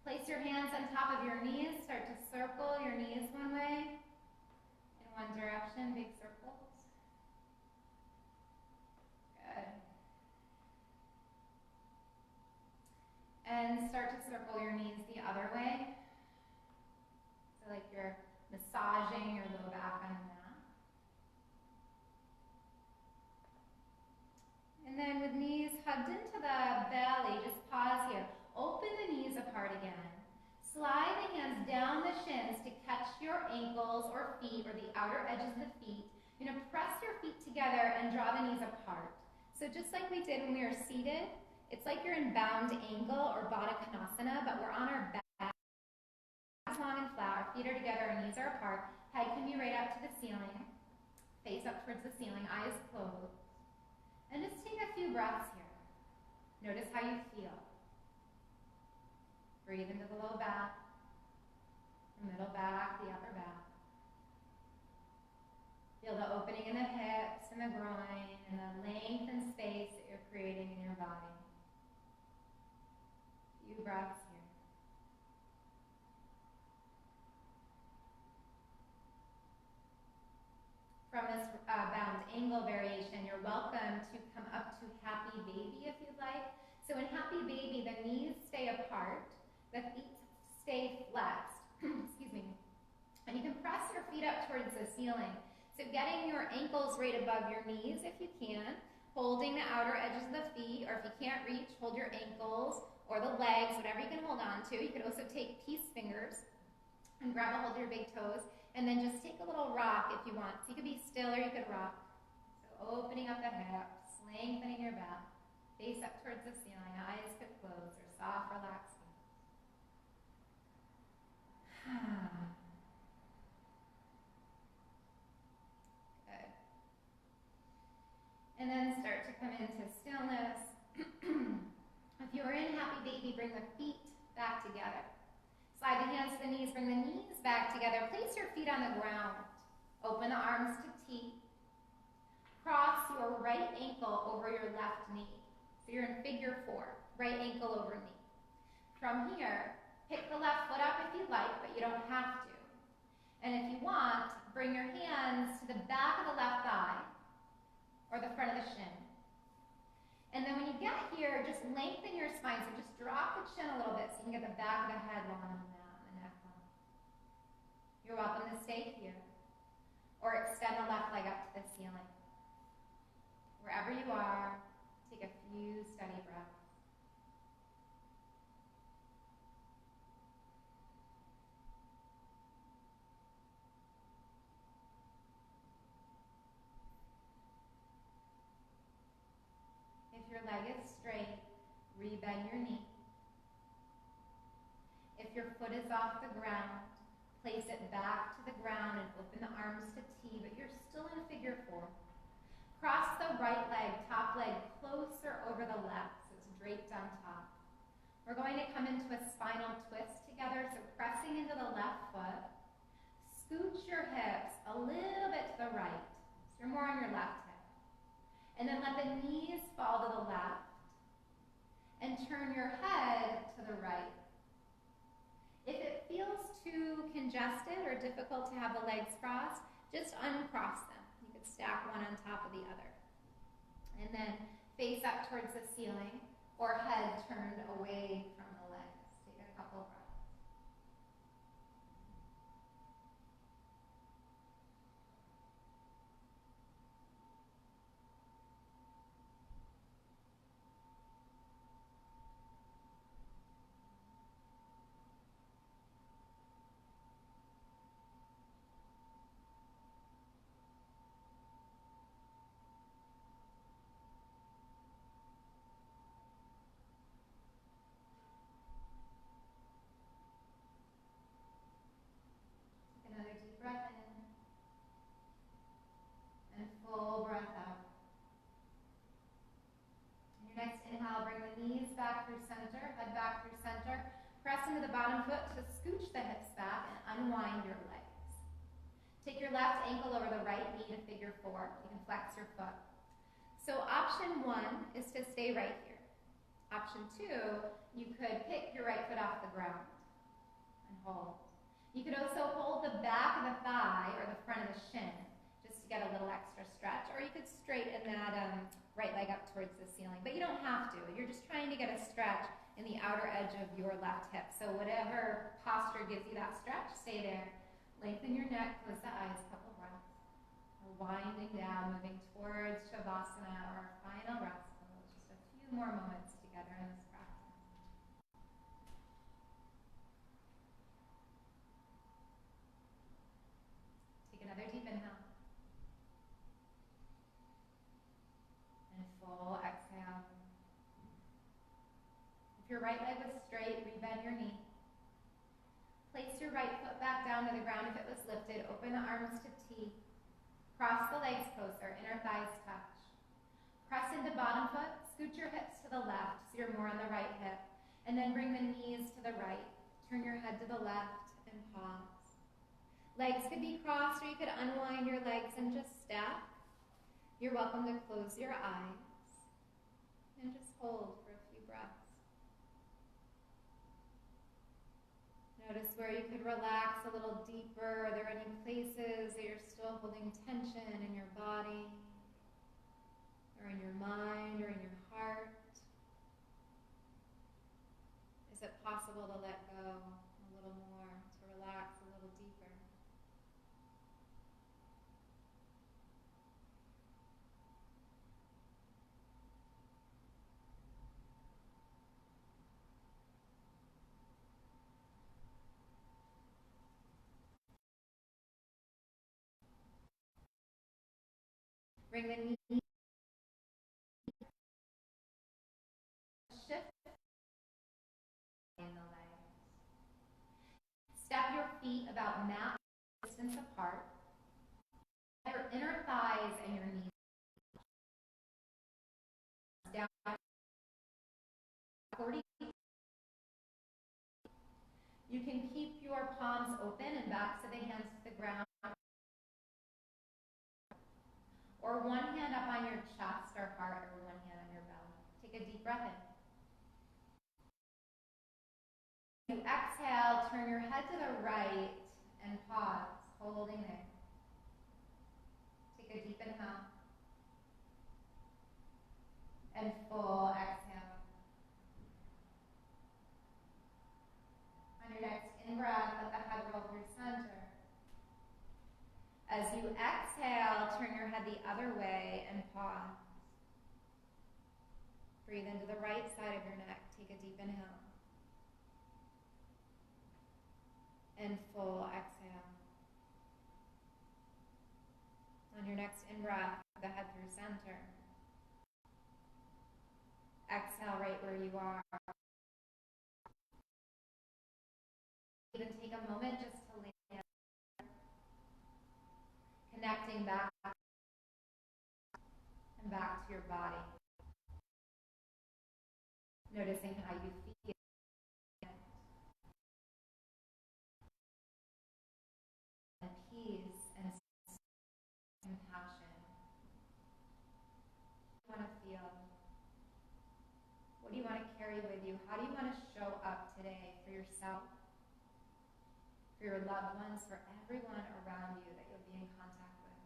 Place your hands on top of your knees. Start to circle your knees one way, in one direction, big circles. Good. And start to circle your knees the other way. So like you're massaging your low back on the mat. And then with knees hugged into the belly, just pause here. Open the knees apart again. Slide the hands down the shins to catch your ankles or feet or the outer edges of the feet. You're going to press your feet together and draw the knees apart. So just like we did when we were seated, it's like you're in bound angle or Baddha Konasana, but we're on our back. Long and flat, our feet are together, our knees are apart. Head can be right up to the ceiling. Face up towards the ceiling, eyes closed. And just take a few breaths here. Notice how you feel. Breathe into the low back, the middle back, the upper back. Feel the opening in the hips and the groin and the length and space that you're creating in your body. A few breaths here. From this bound angle variation, you're welcome to come up to Happy Baby if you'd like. So in Happy Baby, the knees stay apart, the feet stay flexed, excuse me, and you can press your feet up towards the ceiling. So getting your ankles right above your knees if you can, holding the outer edges of the feet, or if you can't reach, hold your ankles or the legs, whatever you can hold on to. You could also take peace fingers and grab a hold of your big toes, and then just take a little rock if you want. So you could be still or you could rock. So opening up the hips, lengthening your back, face up towards the ceiling, eyes could close, or soft, relaxed. Good. And then start to come into stillness. If you're in Happy Baby, bring the feet back together. Slide the hands to the knees, bring the knees back together. Place your feet on the ground. Open the arms to T. Cross your right ankle over your left knee. So you're in figure 4, right ankle over knee. From here, pick the left foot up if you like, but you don't have to. And if you want, bring your hands to the back of the left thigh or the front of the shin. And then when you get here, just lengthen your spine. So just drop the chin a little bit so you can get the back of the head long on the neck long. You're welcome to stay here or extend the left leg up to the ceiling. Wherever you are, take a few steady breaths. If your leg is straight, rebend your knee. If your foot is off the ground, place it back to the ground and open the arms to T, but you're still in figure 4. Cross the right leg, top leg closer over the left, so it's draped on top. We're going to come into a spinal twist together, so pressing into the left foot. Scooch your hips a little bit to the right, so you're more on your left hip. And then let the knees fall to the left and turn your head to the right. If it feels too congested or difficult to have the legs crossed, just uncross them. You could stack one on top of the other. And then face up towards the ceiling or head turned away from the legs. Take a couple breaths. Another deep breath in and full breath out. On your next inhale, bring the knees back through center, head back through center. Press into the bottom foot to scooch the hips back and unwind your legs. Take your left ankle over the right knee to figure four. You can flex your foot. So option one is to stay right here. Option two, you could pick your right foot off the ground and hold. You could also hold the back of the thigh or the front of the shin just to get a little extra stretch, or you could straighten that right leg up towards the ceiling, but you don't have to. You're just trying to get a stretch in the outer edge of your left hip. So whatever posture gives you that stretch, stay there. Lengthen your neck, close the eyes, couple breaths. We're winding down, moving towards Shavasana or our final restful. Just a few more moments together in this practice. Take another deep inhale. And full exhale. If your right leg was straight, rebend your knee. Place your right foot back down to the ground if it was lifted. Open the arms to T. Cross the legs closer, inner thighs touch. Press into bottom foot, scoot your hips to the left so you're more on the right hip. And then bring the knees to the right. Turn your head to the left and pause. Legs could be crossed, or you could unwind your legs and just stack. You're welcome to close your eyes and just hold for a few breaths. Notice where you could relax a little deeper. Are there any places that you're still holding tension in your body, or in your mind, or in your heart? Is it possible to let go a little more, to relax a little deeper? Bring the knee, shift in the legs. Step your feet about mat distance apart. Your inner thighs and your knees down 40. You can keep your palms open and backs of the hands to the ground. Or one hand up on your chest or heart, or one hand on your belly. Take a deep breath in. You exhale, turn your head to the right and pause, holding there. Take a deep inhale. And full exhale. On your next in-breath, let the head roll through center. As you exhale, turn your head the other way and pause. Breathe into the right side of your neck. Take a deep inhale. And full exhale. On your next in-breath, the head through center. Exhale right where you are. Even take a moment just to land. Connecting back and back to your body. Noticing how you feel. And peace and compassion. What do you want to feel? What do you want to carry with you? How do you want to show up today for yourself, for your loved ones, for everyone around you that you'll be in contact with?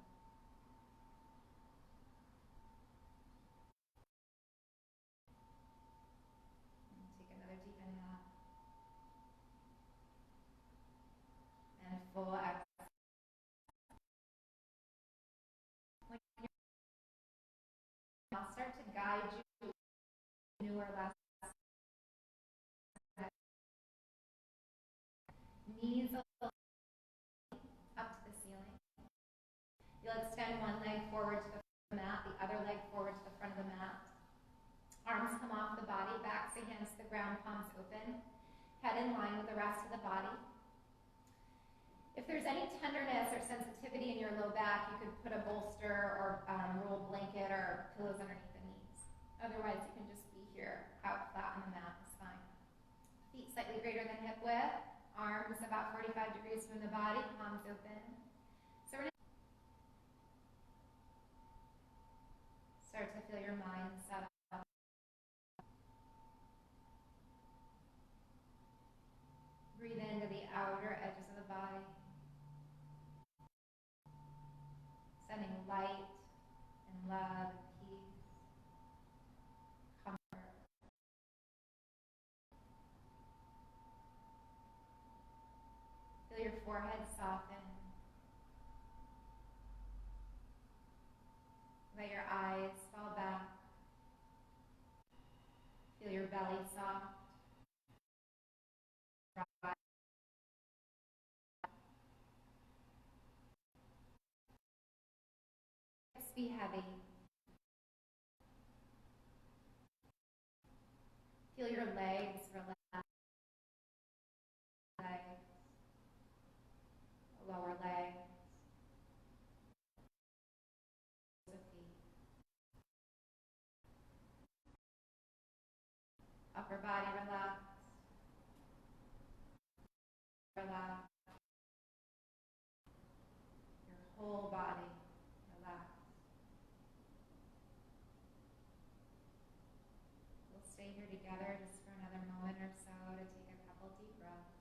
I'll start to guide you newer last. Knees a little up to the ceiling. You'll extend one leg forward to the front of the mat, the other leg forward to the front of the mat. Arms come off the body, backs against the ground, palms open. Head in line with the rest of the body. If there's any tenderness or sensitivity in your low back, you could put a bolster or rolled blanket or pillows underneath the knees. Otherwise, you can just be here, out flat on the mat, it's fine. Feet slightly greater than hip width, arms about 45 degrees from the body, palms open. So we're going to start to feel your mind settle. Breathe into the outer edges of the body. Sending light and love, peace, comfort. Feel your forehead soften. Let your eyes fall back. Feel your belly soft. Be heavy. Feel your legs relax. Legs. Lower legs. The feet. Upper body relax. Relax. Your whole body relax. Stay here together just for another moment or so to take a couple deep breaths.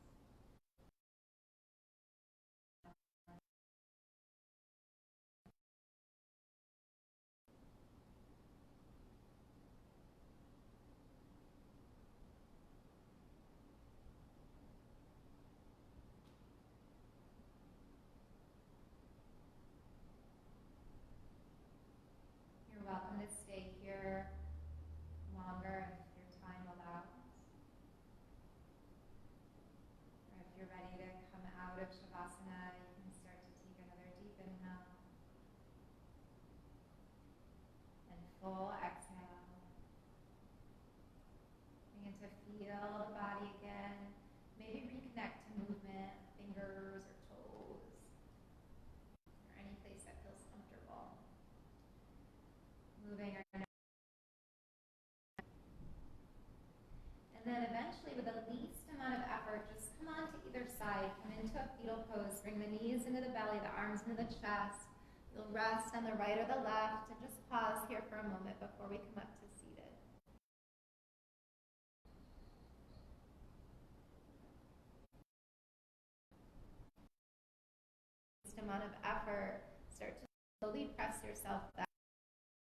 You're welcome to stay here longer if your time allows. Or if you're ready to come out of Shavasana, you can start to take another deep inhale. And full exhale. Begin to feel the body again. Maybe reconnect to movement, fingers or toes, or any place that feels comfortable. Moving our And then eventually, with the least amount of effort, just come on to either side. Come into a fetal pose. Bring the knees into the belly, the arms into the chest. You'll rest on the right or the left, and just pause here for a moment before we come up to seated. Least amount of effort. Start to slowly press yourself back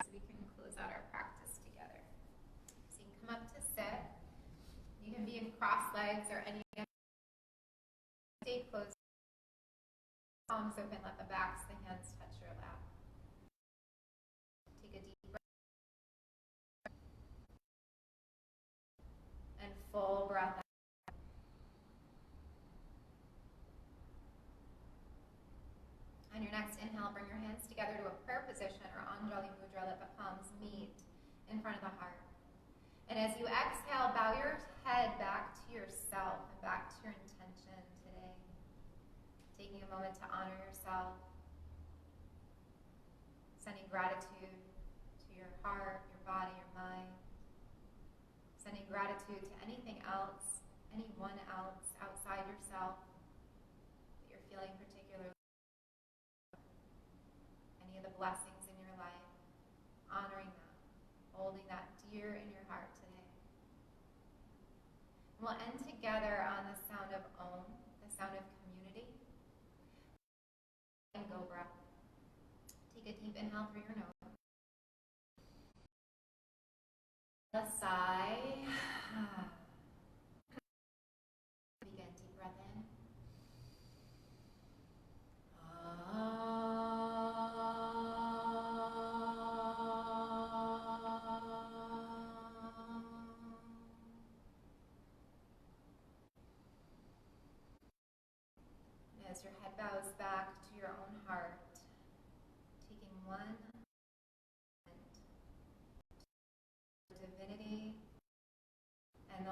so we can close out our practice together. So you can come up to sit. You can be in cross legs or any. Stay closed. Palms open. Let the backs of the hands touch your lap. Take a deep breath. And full breath out. On your next inhale, bring your hands together to a prayer position or Anjali Mudra. Let the palms meet in front of the heart. And as you exhale, bow your head back to yourself and back to your intention today. Taking a moment to honor yourself. Sending gratitude to your heart, your body, your mind. Sending gratitude to anything else, anyone else outside yourself that you're feeling particularly. Any of the blessings in your life. Honoring them. Holding that dear in your heart today. And we'll end together on the sound of Om, the sound of community. And go breath. Take a deep inhale through your nose. The sigh.